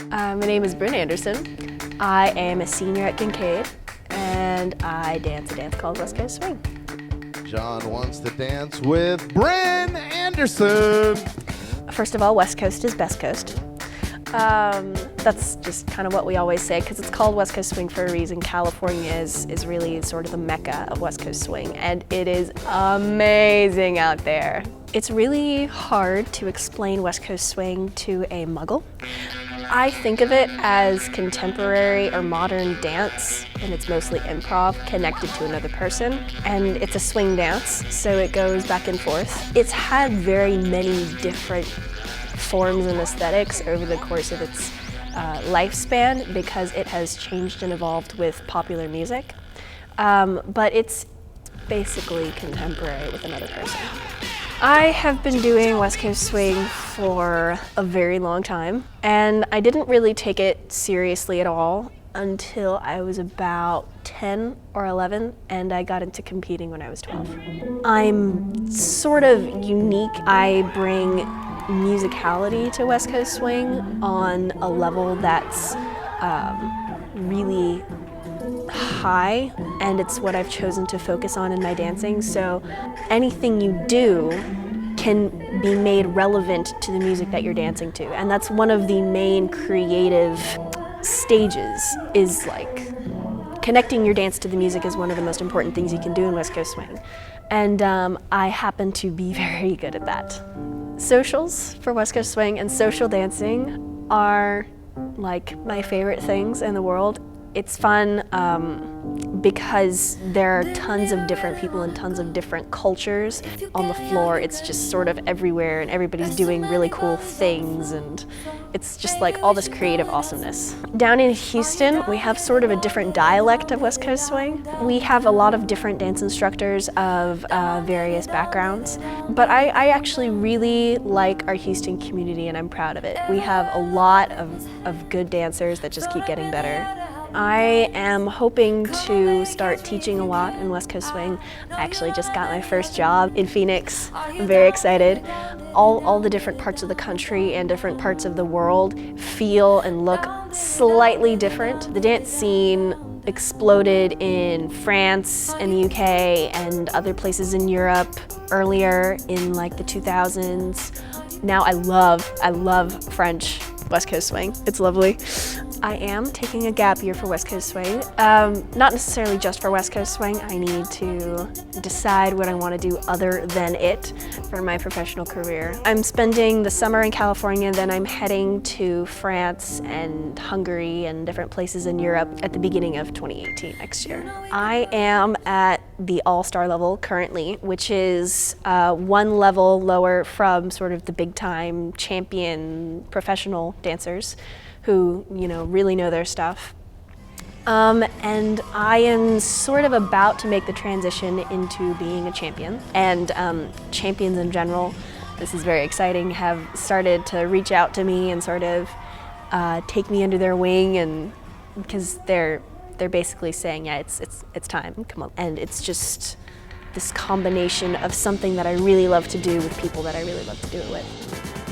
My name is Bryn Anderson. I am a senior at Kinkaid, and I dance a dance called West Coast Swing. John wants to dance with Bryn Anderson. First of all, West Coast is best coast. That's just kind of what we always say because it's called West Coast Swing for a reason. California is really sort of the mecca of West Coast Swing, and it is amazing out there. It's really hard to explain West Coast Swing to a Muggle. I think of it as contemporary or modern dance, and it's mostly improv connected to another person, and it's a swing dance, so it goes back and forth. It's had very many different forms and aesthetics over the course of its lifespan because it has changed and evolved with popular music, but it's basically contemporary with another person. I have been doing West Coast Swing for a very long time, and I didn't really take it seriously at all until I was about 10 or 11, and I got into competing when I was 12. I'm sort of unique. I bring musicality to West Coast Swing on a level that's really high, and it's what I've chosen to focus on in my dancing. So anything you do can be made relevant to the music that you're dancing to, and that's one of the main creative stages, is like connecting your dance to the music is one of the most important things you can do in West Coast Swing, and I happen to be very good at that. Socials for West Coast Swing and social dancing are like my favorite things in the world. It's fun because there are tons of different people and tons of different cultures on the floor. It's just sort of everywhere, and everybody's doing really cool things, and it's just like all this creative awesomeness. Down in Houston, we have sort of a different dialect of West Coast Swing. We have a lot of different dance instructors of various backgrounds, but I actually really like our Houston community, and I'm proud of it. We have a lot of good dancers that just keep getting better. I am hoping to start teaching a lot in West Coast Swing. I actually just got my first job in Phoenix. I'm very excited. All the different parts of the country and different parts of the world feel and look slightly different. The dance scene exploded in France and the UK and other places in Europe earlier in like the 2000s. Now I love French West Coast Swing. It's lovely. I am taking a gap year for West Coast Swing. Not necessarily just for West Coast Swing. I need to decide what I want to do other than it for my professional career. I'm spending the summer in California, then I'm heading to France and Hungary and different places in Europe at the beginning of 2018 next year. I am at the all-star level currently, which is one level lower from sort of the big-time champion professional dancers who, you know, really know their stuff. And I am sort of about to make the transition into being a champion. And champions in general, this is very exciting, have started to reach out to me and sort of take me under their wing, and because they're basically saying, yeah, it's time, come on. And it's just this combination of something that I really love to do with people that I really love to do it with.